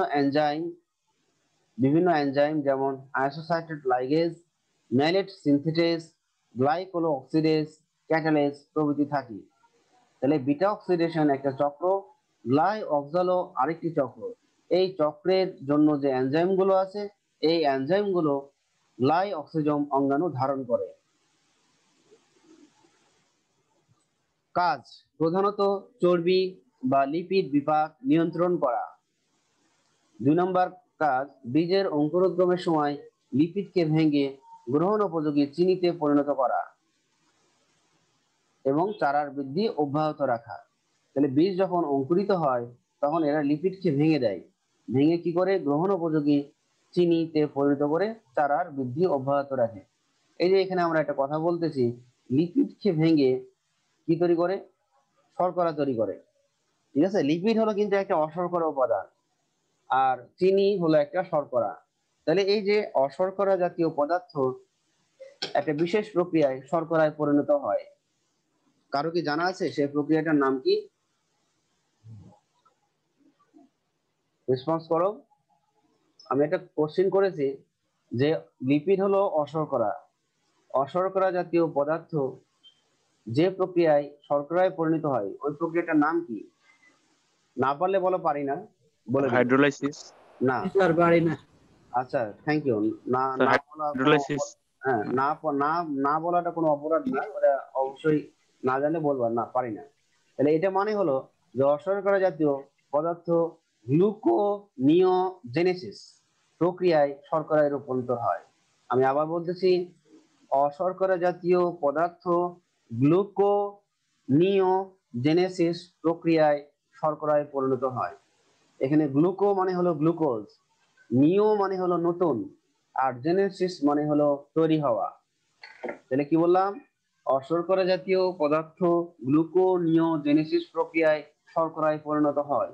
এনজাইম যেমন isocitrate lyase, malate synthetase, glycolate oxidase, catalase প্রভৃতি থাকে। তাহলে বিটা অক্সিডেশন একটা চক্র, গ্লাই অক্সালো আরেকটি চক্র। এই চক্রের জন্য যে এনজাইমগুলো আছে, এই এনজাইমগুলো গ্লাই অক্সিজম অঙ্গাণু ধারণ করে। কাজ প্রধানত চর্বি বা লিপিড বিপাক নিয়ন্ত্রণ করা। 2 নম্বর কাজ, বীজের অঙ্কুরোদ্গমের সময় লিপিডকে ভেঙে গ্রহণ উপযোগী চিনিতে পরিণত করা এবং চারার বৃদ্ধি অব্যাহত রাখা। তাহলে বীজ যখন অঙ্কুরিত হয় তখন এরা লিপিডকে ভেঙে দেয়, ভেঙে কি করে গ্রহণ উপযোগী চিনিতে পরিণত করে চারার বৃদ্ধি অব্যাহত রাখে। এই যে এখানে আমরা একটা কথা বলতেছি, লিপিডকে ভেঙে কি তৈরি করে? শর্করা তৈরি করে। ঠিক আছে, লিপিড হলো কিন্তু একটা অশর্করা উপাদান, আর চিনি হলো একটা শর্করা। তাহলে এই যে অশর্করা জাতীয় পদার্থ একটা বিশেষ প্রক্রিয়ায় শর্করায় পরিণত হয়। কারো কি জানা আছে সেই প্রক্রিয়াটার নাম কি? রেসপন্স করো। আমি একটা কোশ্চেন করেছি যে লিপিড হলো অশর্করা, অশর্করা জাতীয় পদার্থ যে প্রক্রিয়ায় শর্করায় পরিণত হয় ওই প্রক্রিয়াটার নাম কি? না পারলে বলো পারি না, বলে দিই। হাইড্রোলাইসিস। না, স্যার পারি না। আচ্ছা থ্যাংক ইউ। না না বলা হাইড্রোলাইসিস। হ্যাঁ, না বলাটা কোনো অপরাধ না, ওটা অবশ্যই না জানলে বলবার না পারি না। তাহলে এটা মানে হলো যে অশর্করা জাতীয় পদার্থ গ্লুকোনিওজেনেসিস প্রক্রিয়ায় শর্করায় রূপান্তরিত হয়। আমি আবার বলতেছি, অশর্করা জাতীয় পদার্থ গ্লুকোনিওজেনেসিস প্রক্রিয়ায় শর্করায় পরিণত হয়। এখানে গ্লুকো মানে হলো গ্লুকোজ, নিও মানে হলো নতুন, আর জেনেসিস মানে হলো তৈরি হওয়া। তাহলে কি বললাম? অশর্করা জাতীয় পদার্থ গ্লুকোনিওজেনেসিস প্রক্রিয়ায় শর্করায় পরিণত হয়।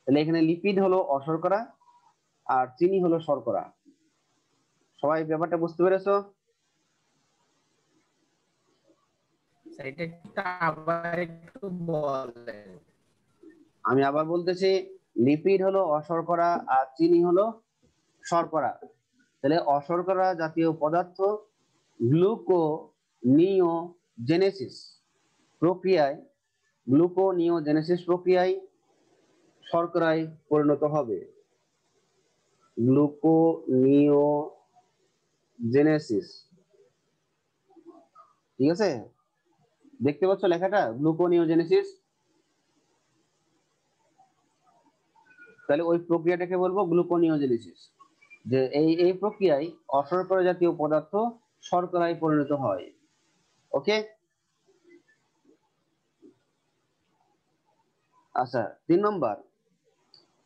তাহলে এখানে লিপিড হলো অশর্করা আর চিনি হলো শর্করা। সবাই ব্যাপারটা বুঝতে পেরেছো? আমি আবার বলতেছি, লিপিড হলো অশর্করা আর চিনি হলো শর্করা। তাহলে অশর্করা জাতীয় পদার্থ গ্লুকোনিওজেনেসিস প্রক্রিয়ায় শর্করায় পরিণত হবে। গ্লুকোনিওজেনেসিস, ঠিক আছে? দেখতে পাচ্ছ লেখাটা, গ্লুকোনিওজেনেসিস। তাহলে ওই প্রক্রিয়াটাকে বলবো গ্লুকোনিওজেনেসিস, যে এই প্রক্রিয়ায় অশর্করা জাতীয় পদার্থ শর্করায় পরিণত হয়। ওকে, আচ্ছা 3 নম্বর,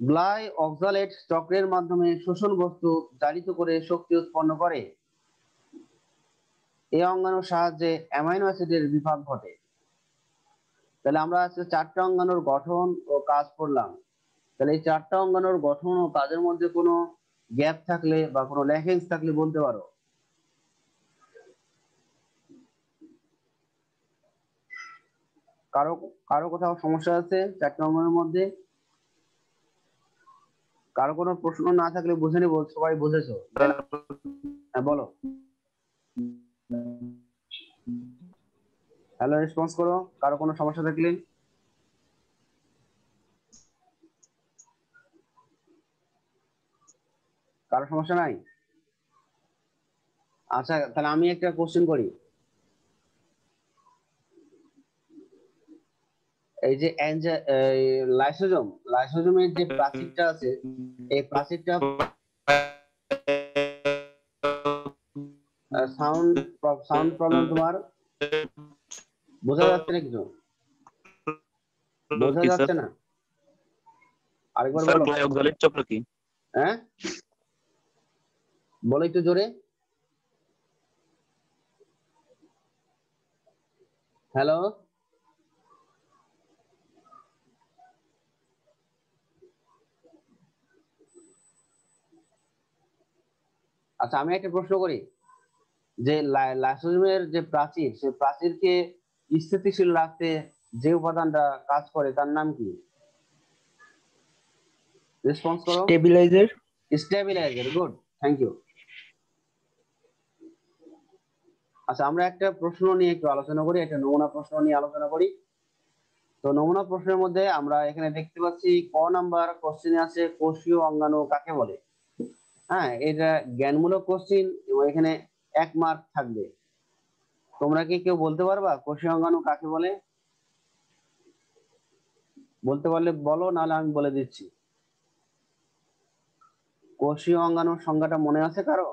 গ্লাই অক্সালেট চক্রের মাধ্যমে শোষণ বস্তু জারিত করে শক্তি উৎপন্ন করে। এই অঙ্গাণুর সাহায্যে অ্যামাইনো অ্যাসিডের বিভাগ ঘটে। তাহলে আমরা আজকে 4টা অঙ্গাণুর গঠন ও কাজ পড়লাম। তাহলে এই 4টা অঙ্গাণুর গঠন ও কাজের মধ্যে কোনো গ্যাপ থাকলে বা কোনো ল্যাকিংস থাকলে বলতে পারো। কারো কারো কোথাও সমস্যা আছে 4টা অঙ্গাণুর মধ্যে? কারো কোনো প্রশ্ন না থাকলে বুঝে নেবো সবাই বুঝেছো। হ্যাঁ বলো, হ্যালো রেসপন্স করো কারো কোনো সমস্যা থাকলে। কারো সমস্যা নাই? আচ্ছা তাহলে আমি একটা কোশ্চেন করি। এই যে লাইসোজোমের যে প্লাস্টিকটা আছে, এই প্লাস্টিকটা সাউন্ড প্রবলেম তোমার বোঝা যাচ্ছে না? কিছু বোঝা যাচ্ছে না? আরেকবার স্যার বলো। গ্লাই অক্সালেট চক্র কি? হ্যাঁ বলো একটু জোরে। হ্যালো, আচ্ছা আমি একটা প্রশ্ন করি, যে লাইসোজোমের যে প্রাচীর, সেই প্রাচীরকে স্থিতিশীল রাখতে যে উপাদানটা কাজ করে তার নাম কি? রেসপন্স করো। Stabiliser. Stabiliser, good, thank you. আচ্ছা আমরা একটা প্রশ্ন নিয়ে একটু আলোচনা করি, একটা নমুনা প্রশ্ন নিয়ে আলোচনা করি। তো নমুনা প্রশ্নের মধ্যে আমরা এখানে দেখতে পাচ্ছি ক নাম্বার কোশ্চেনে আছে কোষীয় অঙ্গাণু কাকে বলে। হ্যাঁ, এটা জ্ঞানমূলক কোশ্চিন এবং এখানে 1 মার্ক থাকবে। তোমরা কি কেউ বলতে পারবা কোষীয় অঙ্গাণু কাকে বলে? বলতে পারলে বলো, নাহলে আমি বলে দিচ্ছি। কোষীয় অঙ্গাণুর সংজ্ঞাটা মনে আছে কারো?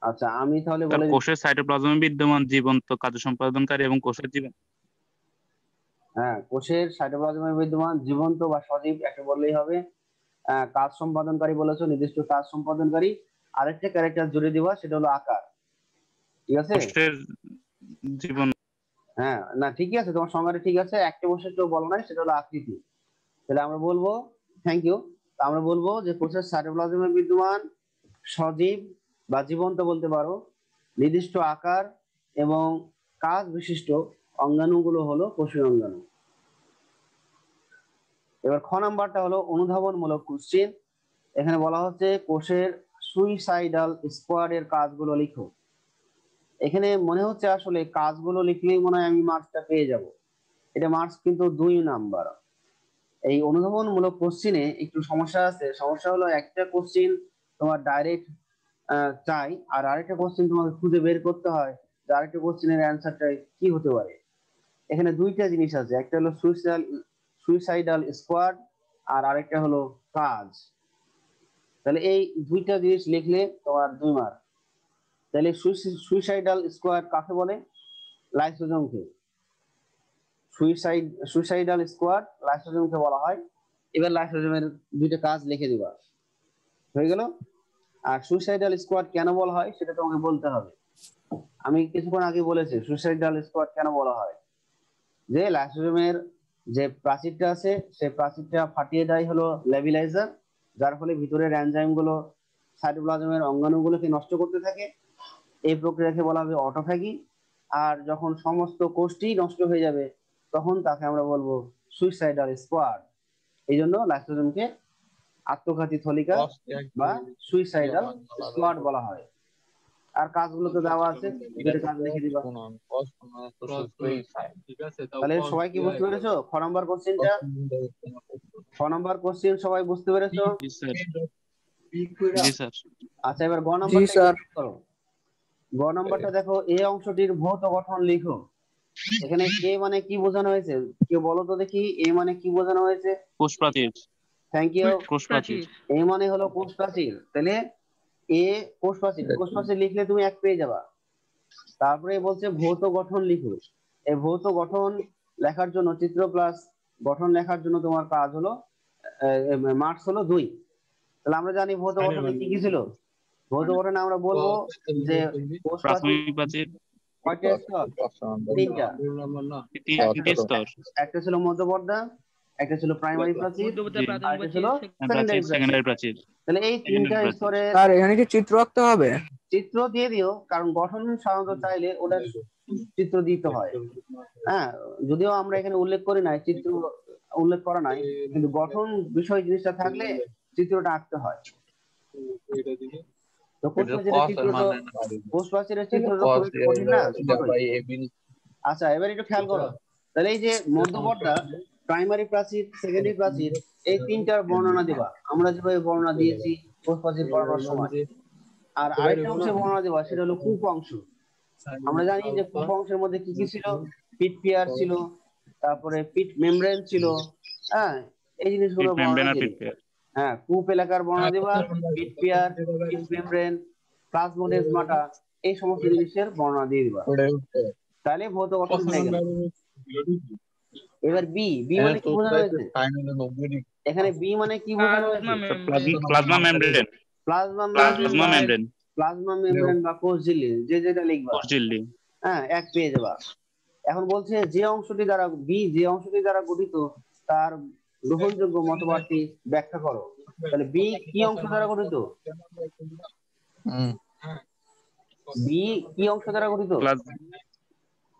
আচ্ছা আমি তাহলে স্যার বলে দিচ্ছি। কোষের সাইটোপ্লাজমে বিদ্যমান জীবন্ত কার্য সম্পাদনকারী এবং কোষের জীবন। হ্যাঁ, কোষের সাইটোপ্লাজমে বিদ্যমান জীবন্ত বা সজীব একে বললেই হবে। কাজ সম্পাদনকারী বলেছো, নির্দিষ্ট কাজ সম্পাদনকারী। আরেকটা ক্যারেক্টার জুড়ে দিবা, সেটা হলো আকার। ঠিক আছে? কোষের জীবন। হ্যাঁ না ঠিকই আছে, তোমার সংজ্ঞাটা ঠিক আছে। একটা বছর কেউ বলো নাই, সেটা হলো আকৃতি। তাহলে আমরা বলবো, থ্যাংক ইউ, আমরা বলবো যে কোষের সাইটোপ্লাজমে বিদ্যমান সজীব বা জীবন্ত বলতে পারো নির্দিষ্ট আকার এবং কাজ বিশিষ্ট অঙ্গাণুগুলো হলো কোষীয় অঙ্গাণু। এবার খ নাম্বারটা হলো অনুধাবনমূলক কোশ্চেন। এখানে বলা হচ্ছে কোষের সুইসাইডাল স্কোয়াডের কাজগুলো লিখো। এখানে মনে হচ্ছে আসলে কাজগুলো লিখলেই মনে হয় আমি মার্কসটা পেয়ে যাব। এটা মার্কস কিন্তু 2 নাম্বার। এই অনুধাবনমূলক কোশ্চিনে একটু সমস্যা আছে। সমস্যা হলো একটা কোশ্চিন তোমার ডাইরেক্ট চাই, আর আরেকটা কোশ্চিন তোমাকে খুঁজে বের করতে হয় যে আরেকটা কোশ্চিনের অ্যান্সারটা কি হতে পারে। এখানে দুইটা জিনিস আছে, একটা হলো সুইসাইডাল স্কোয়াড আর আরেকটা হলো কাজ। তাহলে এই দুইটা জিনিস লিখলে তোমার 2 মার্ক। তাহলে সুইসাইডাল স্কোয়াড কাকে বলে? লাইসোজোমকে। সুইসাইডাল স্কোয়াড লাইসোজোমকে বলা হয়। এবার লাইসোজোমের দুইটা কাজ লিখে দিবা, হয়ে গেল। আর সুইসাইডাল স্কোয়াড কেন বলা হয় সেটা তোমাকে বলতে হবে। আমি কিছুক্ষণ আগে বলেছি সুইসাইডাল স্কোয়াড কেন বলা হয়। যে লাইসোজোমের যে প্রাচীরটা আছে সেই প্রাচীরটা ফাটিয়ে দেয় হলো লেবিলাইজার, যার ফলে ভিতরের এনজাইম গুলো সাইটোপ্লাজমের অঙ্গাণুগুলোকে নষ্ট করতে থাকে। এই প্রক্রিয়াকে বলা হবে অটোফ্যাগি। আর যখন সমস্ত কোষটি নষ্ট হয়ে যাবে তখন তাকে আমরা বলবো সুইসাইডাল স্কোয়াড। এই জন্য লাইসোজোমকে আত্মঘাতী থলিকা বা সুইসাইডাল স্কোয়াড বলা হয়। আর কাজগুলো তো দেওয়া আছে, দুটো কাজ লিখে দিবা। তাহলে সবাই কি বুঝতে পেরেছো খ নাম্বার কোশ্চেনটা? খ নাম্বার কোশ্চেন সবাই বুঝতে পেরেছো? জি স্যার। জি স্যার। আচ্ছা এবার গ নাম্বারটা করো। গ নাম্বারটা দেখো, এই অংশটির ভৌত গঠন লিখো। এখানে এ মানে কি বোঝানো হয়েছে কেউ বলো তো দেখি, এ মানে কি বোঝানো হয়েছে? কোষ প্রাচীর। Thank you. কোষ প্রাচীর। এ মানে হলো কোষ প্রাচীর। তাহলে এ কোষ প্রাচীর, কোষ প্রাচীর লিখলে তুমি 1 পেয়ে যাবা। তারপরে বলছে ভৌত গঠন লিখো। এই ভৌত গঠন লেখার জন্য চিত্র প্লাস গঠন লেখার জন্য তোমার কাজ হলো মার্কস হলো 2। তাহলে আমরা জানি ভৌত গঠনে কি কি ছিল। ভৌত গঠনে আমরা বলবো যে কোষ প্রাচীর প্রাথমিক প্রাচীর কয়টা স্তর? 3টা। তিনটি স্তর। একটা ছিল মধ্যপর্দা, একটা ছিল প্রাইমারি প্রাচীর, আর একটা ছিল সেকেন্ডারি প্রাচীর প্রাচীর। সেকেন্ডারি প্রাচীর। তাহলে এই 3টা স্তরে স্যার এখানে কি চিত্র আঁকতে হবে? চিত্র দিয়ে দিও, কারণ গঠন সাধারণত চাইলে ওটা চিত্র দিতে হয়। হ্যাঁ, যদিও আমরা এখানে উল্লেখ করি নাই, চিত্র উল্লেখ করা নাই, কিন্তু গঠন বিষয় জিনিসটা থাকলে চিত্রটা আঁকতে হয়। তো কোষ প্রাচীরের চিত্র তো কোষ প্রাচীরের চিত্র তো খুব একটা কঠিন না, ছোটই। আচ্ছা এবার একটু খেয়াল করো। তাহলে এই যে মধ্যপর্দা, প্রাইমারি প্রাচীর, সেকেন্ডারি প্রাচীর, এই 3টার বর্ণনা দিবা আমরা যেভাবে বর্ণনা দিয়েছি কোষ প্রাচীর পড়ানোর সময়। আর আরেকটা অংশের বর্ণনা দেওয়া, সেটা হলো কূপ অংশ। আমরা জানি যে কূপ অংশের মধ্যে কি কি ছিল, পিট পিয়ার ছিল, তারপরে পিট মেমব্রেন ছিল। হ্যাঁ, এই জিনিসগুলো বর্ণনা দিবে। হ্যাঁ, কূপ এলাকার বর্ণনা দিবা, পিট পিয়ার, পিট মেমব্রেন, প্লাজমোডেসমাটা, এই সমস্ত জিনিসের বর্ণনা দিয়ে দিবা। তাহলে ভৌত গঠন হয়ে গেল। এবার বি বি মানে কি বোঝানো হয়েছে এখানে? বি মানে কি বোঝানো হয়েছে? Plasma membrane. Plasma membrane plasma বা মেমব্রেন প্লাজমা মেমব্রেন বা কোষ ঝিল্লি, যে যেটা লিখবা, কোষ ঝিল্লি। হ্যাঁ, এক পেয়ে যাবা। এখন বলছে যে অংশটি দ্বারা বি যে অংশটি দ্বারা গঠিত তার গ্রহণযোগ্য মতবাদটি ব্যাখ্যা করো। তাহলে বি কি অংশ দ্বারা গঠিত? বি কি অংশ দ্বারা গঠিত?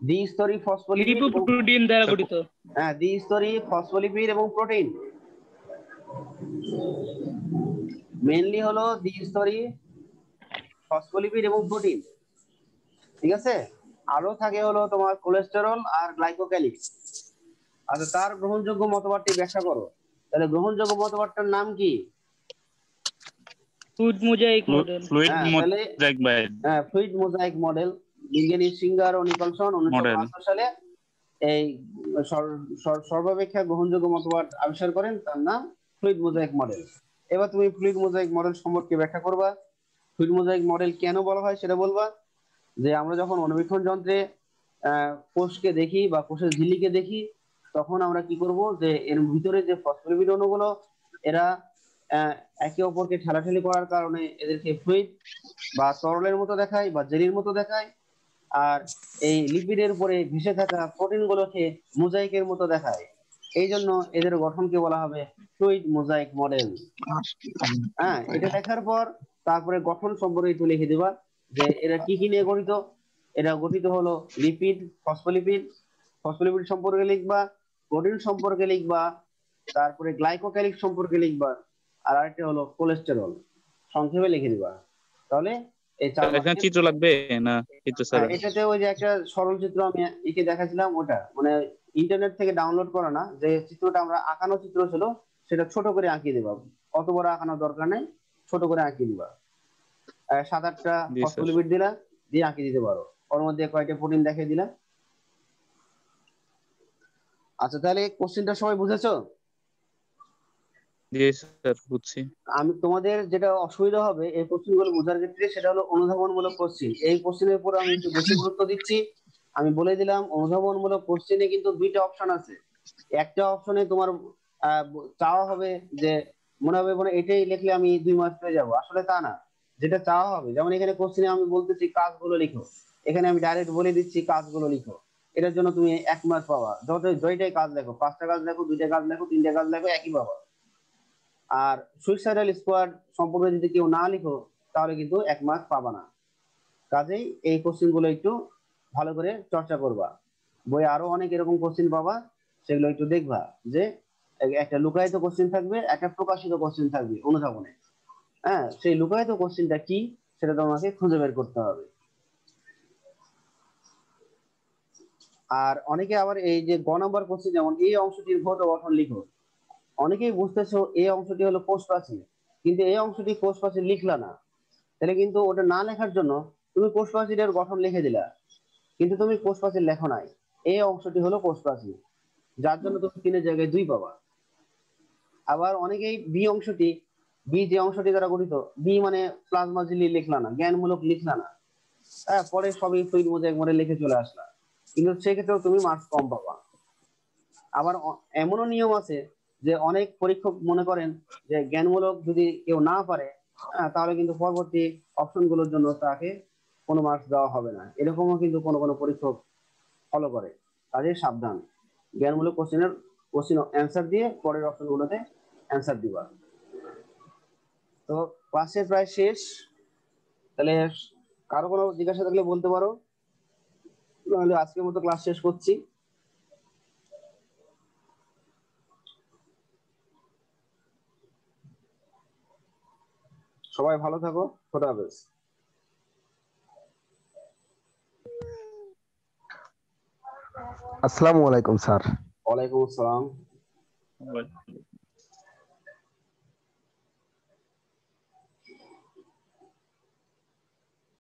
দ্বিস্তরী ফসফোলিপিড এবং লিপোপ্রোটিন দ্বারা গঠিত। হ্যাঁ, দ্বিস্তরী ফসফোলিপিড এবং প্রোটিন। মেইনলি হলো দ্বিস্তরী ফসফোলিপিড এবং প্রোটিন, ঠিক আছে? আরো থাকে হলো তোমার কোলেস্টেরল আর গ্লাইকোক্যালিক্স। আচ্ছা, তার গ্রহণযোগ্য মতবাদটি ব্যাখ্যা করো। তাহলে গ্রহণযোগ্য মতবাদটার নাম কি? Fluid mosaic model. ফ্লুইড হ্যাঁ, তাহলে মোজাইক বাইড ফ্লুইড মোজাইক মডেল। বিজ্ঞানী সিঙ্গার ও নিকলসন মডেল। 1972 সালে এই সর্বাপেক্ষা গ্রহণযোগ্য মতবাদ আবিষ্কার করেন, তার নাম ফ্লুইড মোজাইক মডেল। এবার তুমি ফ্লুইড মোজাইক মডেল সম্পর্কে ব্যাখ্যা করবা। ফ্লুইড মোজাইক মডেল কেন বলা হয় সেটা বলবা। যে আমরা যখন অণুবীক্ষণ যন্ত্রে কোষকে দেখি বা কোষের ঝিল্লিকে দেখি, তখন আমরা কি করব, যে এর ভিতরে যে ফসফোলিপিড অণুগুলো, এরা একে অপরকে ঠেলাঠেলি করার কারণে এদেরকে ফ্লুইড বা তরলের মতো দেখায় বা জেলির মতো দেখায়। আর এই লিপিডের উপরে ভেসে থাকা প্রোটিন গুলোকে মোজাইকের মতো দেখায়। এই জন্য এদের গঠনকে বলা হবে ফ্লুইড মোজাইক মডেল। হ্যাঁ, এটা দেখার পর তারপরে গঠন সম্পর্কে একটু লিখে দিবা যে এরা কি কি নিয়ে গঠিত। এরা গঠিত হলো লিপিড, ফসফোলিপিড, ফসফোলিপিড সম্পর্কে লিখবা, প্রোটিন সম্পর্কে লিখবা, তারপরে গ্লাইকোক্যালিক সম্পর্কে লিখবা, আর আরেকটা হলো কোলেস্টেরল। সংক্ষেপে লিখে দিবা। তাহলে এই চার এখানে বাক্যে, চিত্র লাগবে না চিত্র ছাড়া? এটাতে ওই যে একটা সরল চিত্র আমি এঁকে দেখাছিলাম, ওটা মানে ইন্টারনেট থেকে ডাউনলোড করা না, যে চিত্রটা আমরা আঁকানো চিত্র ছিল সেটা ছোট করে আঁকিয়ে দেবা। অত বড় আঁকানোর দরকার নেই, ছোট করে আঁকিয়ে দিবা। 7-8টা জি স্যার। ফসফোলিপিড দিলা, দিয়ে আঁকিয়ে দিতে পারো। ওর মধ্যে কয়টা প্রোটিন দেখিয়ে দিলা। আচ্ছা, তাহলে কোশ্চেনটা সবাই বুঝেছো? জি স্যার, বুঝছি। আমি তোমাদের যেটা অসুবিধা হবে এই কোশ্চেন গুলো বোঝার ক্ষেত্রে, সেটা হলো অনুধাবনমূলক কোশ্চেন। এই কোশ্চেনের উপর আমি একটু বেশি গুরুত্ব দিচ্ছি। আমি বলে দিলাম, অনুধাবনমূলক কোশ্চেনে কিন্তু দুইটা অপশন আছে। একটা অপশনে তোমার চাওয়া হবে যে মনে হবে মানে এটাই লিখলে আমি 2 মার্ক পেয়ে যাবো, আসলে তা না। যেটা চাওয়া হবে, যেমন এখানে কোশ্চেনে আমি বলতেছি কাজগুলো লিখো, এখানে আমি ডাইরেক্ট বলে দিচ্ছি কাজগুলো লিখো, এটার জন্য তুমি 1 মার্ক পাবা। যতটাই কাজ লেখো, 5টা কাজ লেখো, 2টা কাজ লেখো, 3টা কাজ লেখো, একই পাবা। আর সুইসাইডাল স্কোয়াড সম্পর্কে যদি কেউ না লিখো, তাহলে কিন্তু 1 মার্ক পাবা না। কাজেই এই কোশ্চেন গুলো একটু ভালো করে চর্চা করবা। বইয়ে আরো অনেক এরকম কোশ্চেন পাবা, সেগুলো একটু দেখবা। যে একটা লুকায়িত কোশ্চেন থাকবে, একটা প্রকাশিত কোশ্চেন থাকবে অনুধাবনে। হ্যাঁ, সেই লুকায়িত কোশ্চেনটা কি সেটা তোমাকে খুঁজে বের করতে হবে। আর অনেকে আবার এই যে গ নম্বর কোশ্চেন, যেমন এই অংশটির ভৌত গঠন লিখো, অনেকেই বুঝতেছো এই অংশটি হলো কোষ প্রাচীর, কিন্তু এই অংশটি কোষ প্রাচীর লিখলা না। তাহলে কিন্তু ওটা না লেখার জন্য তুমি কোষ প্রাচীরের গঠন লিখে দিলা, কিন্তু তুমি কোষ প্রাচীর লেখো নাই। এই অংশটি হলো কোষ প্রাচীর, যার জন্য তুমি 3-এর জায়গায় 2 পাবা। আবার অনেকেই বি অংশটি, বি যে অংশটি দ্বারা গঠিত, বি মানে প্লাজমা ঝিল্লি লিখলা না, জ্ঞানমূলক লিখলা না। হ্যাঁ, পরে সবই ফ্লুইড মোজাইক মডেল লিখে চলে আসলা, কিন্তু সেক্ষেত্রেও তুমি মার্কস কম পাবা। আবার এমনও নিয়ম আছে যে অনেক পরীক্ষক মনে করেন যে জ্ঞানমূলক যদি কেউ না পারে, তাহলে কিন্তু পরবর্তী অপশন গুলোর জন্য তাকে কোনো মার্কস দেওয়া হবে না। এরকমও কিন্তু কোনো কোনো পরীক্ষক ফলো করে। কাজে সাবধান, জ্ঞানমূলক কোশ্চেন অ্যান্সার দিয়ে পরের অপশন গুলোতে অ্যান্সার দিবা। তো ক্লাসের প্রায় শেষ। তাহলে কারো কোনো জিজ্ঞাসা থাকলে বলতে পারো, নাহলে আজকের মতো ক্লাস শেষ করছি। সবাই ভালো থাকো, খোদা হাফেজ। আসসালামু আলাইকুম স্যার। ওয়ালাইকুম আসসালাম।